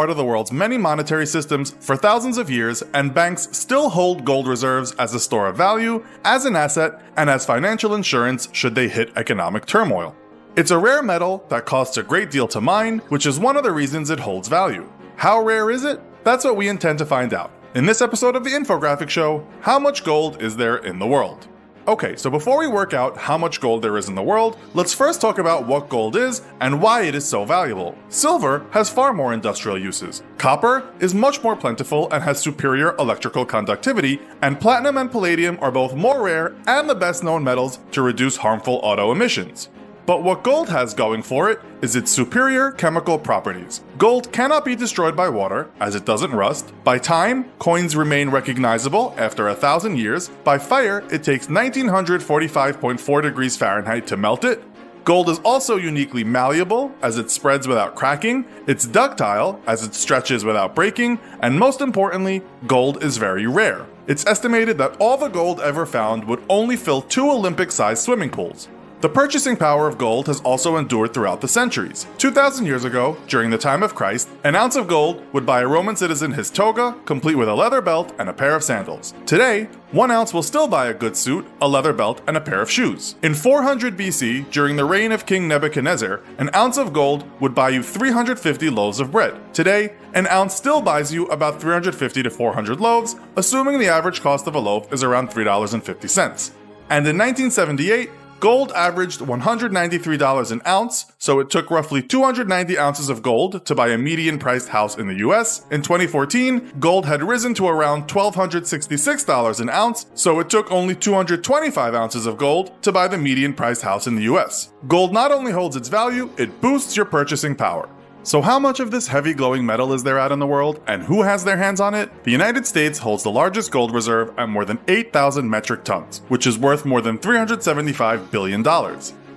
part of the world's many monetary systems for thousands of years, and banks still hold gold reserves as a store of value, as an asset, and as financial insurance should they hit economic turmoil. It's a rare metal that costs a great deal to mine, which is one of the reasons it holds value. How rare is it? That's what we intend to find out. In this episode of the Infographic Show, how much gold is there in the world? Okay, so before we work out how much gold there is in the world, let's first talk about what gold is and why it is so valuable. Silver has far more industrial uses. Copper is much more plentiful and has superior electrical conductivity, and platinum and palladium are both more rare and the best known metals to reduce harmful auto emissions. But what gold has going for it is its superior chemical properties. Gold cannot be destroyed by water, as it doesn't rust. By time, coins remain recognizable after 1,000 years. By fire, it takes 1945.4 degrees Fahrenheit to melt it. Gold is also uniquely malleable, as it spreads without cracking. It's ductile, as it stretches without breaking. And most importantly, gold is very rare. It's estimated that all the gold ever found would only fill 2 Olympic-sized swimming pools. The purchasing power of gold has also endured throughout the centuries. 2,000 years ago, during the time of Christ, an ounce of gold would buy a Roman citizen his toga, complete with a leather belt and a pair of sandals. Today, 1 ounce will still buy a good suit, a leather belt, and a pair of shoes. In 400 BC, during the reign of King Nebuchadnezzar, an ounce of gold would buy you 350 loaves of bread. Today, an ounce still buys you about 350 to 400 loaves, assuming the average cost of a loaf is around $3.50. And in 1978, gold averaged $193 an ounce, so it took roughly 290 ounces of gold to buy a median-priced house in the US. In 2014, gold had risen to around $1,266 an ounce, so it took only 225 ounces of gold to buy the median-priced house in the US. Gold not only holds its value, it boosts your purchasing power. So how much of this heavy glowing metal is there out in the world, and who has their hands on it? The United States holds the largest gold reserve at more than 8,000 metric tons, which is worth more than $375 billion.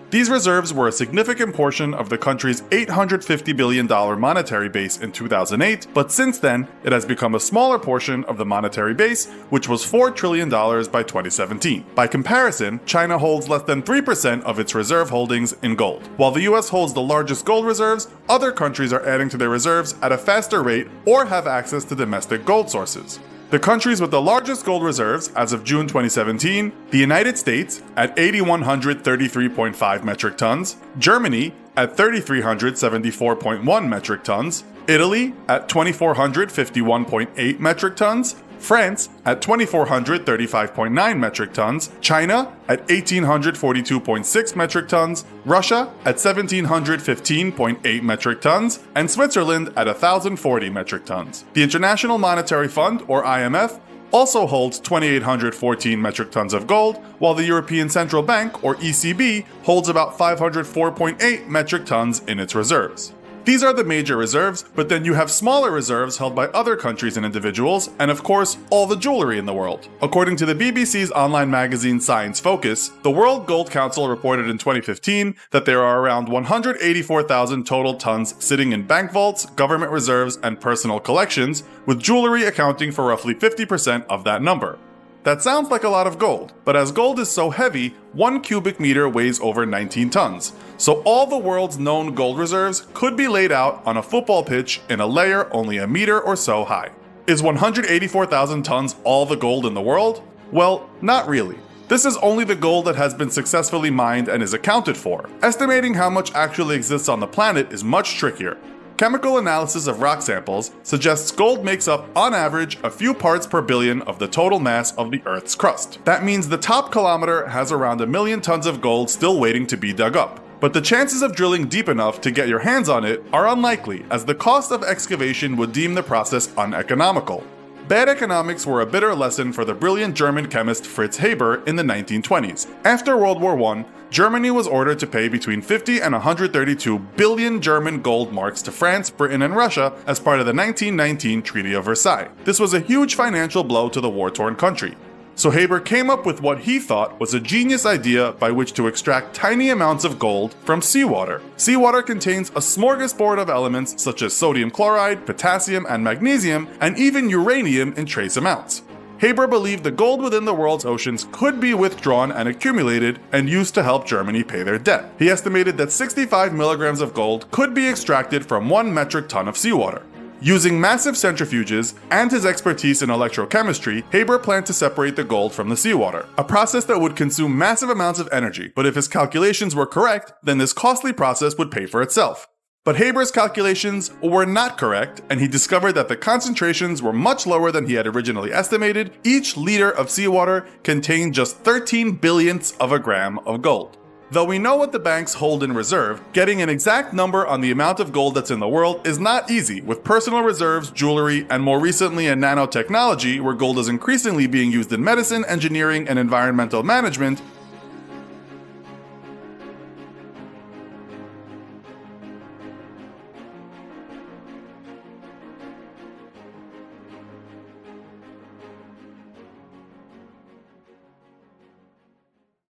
These reserves were a significant portion of the country's $850 billion monetary base in 2008, but since then, it has become a smaller portion of the monetary base, which was $4 trillion by 2017. By comparison, China holds less than 3% of its reserve holdings in gold. While the US holds the largest gold reserves, other countries are adding to their reserves at a faster rate or have access to domestic gold sources. The countries with the largest gold reserves as of June 2017, the United States at 8,133.5 metric tons, Germany at 3,374.1 metric tons, Italy at 2,451.8 metric tons, France at 2,435.9 metric tons, China at 1,842.6 metric tons, Russia at 1,715.8 metric tons, and Switzerland at 1,040 metric tons. The International Monetary Fund, or IMF, also holds 2,814 metric tons of gold, while the European Central Bank, or ECB, holds about 504.8 metric tons in its reserves. These are the major reserves, but then you have smaller reserves held by other countries and individuals, and of course, all the jewelry in the world. According to the BBC's online magazine Science Focus, the World Gold Council reported in 2015 that there are around 184,000 total tons sitting in bank vaults, government reserves, and personal collections, with jewelry accounting for roughly 50% of that number. That sounds like a lot of gold, but as gold is so heavy, 1 cubic meter weighs over 19 tons. So all the world's known gold reserves could be laid out on a football pitch in a layer only a meter or so high. Is 184,000 tons all the gold in the world? Well, not really. This is only the gold that has been successfully mined and is accounted for. Estimating how much actually exists on the planet is much trickier. Chemical analysis of rock samples suggests gold makes up, on average, a few parts per billion of the total mass of the Earth's crust. That means the top kilometer has around 1 million tons of gold still waiting to be dug up. But the chances of drilling deep enough to get your hands on it are unlikely, as the cost of excavation would deem the process uneconomical. Bad economics were a bitter lesson for the brilliant German chemist Fritz Haber in the 1920s. After World War I, Germany was ordered to pay between 50 and 132 billion German gold marks to France, Britain, and Russia as part of the 1919 Treaty of Versailles. This was a huge financial blow to the war-torn country. So Haber came up with what he thought was a genius idea by which to extract tiny amounts of gold from seawater. Seawater contains a smorgasbord of elements such as sodium chloride, potassium, and magnesium, and even uranium in trace amounts. Haber believed the gold within the world's oceans could be withdrawn and accumulated and used to help Germany pay their debt. He estimated that 65 milligrams of gold could be extracted from 1 metric ton of seawater. Using massive centrifuges and his expertise in electrochemistry, Haber planned to separate the gold from the seawater, a process that would consume massive amounts of energy, but if his calculations were correct, then this costly process would pay for itself. But Haber's calculations were not correct, and he discovered that the concentrations were much lower than he had originally estimated. Each liter of seawater contained just 13 billionths of a gram of gold. Though we know what the banks hold in reserve, getting an exact number on the amount of gold that's in the world is not easy, with personal reserves, jewelry, and more recently in nanotechnology, where gold is increasingly being used in medicine, engineering, and environmental management.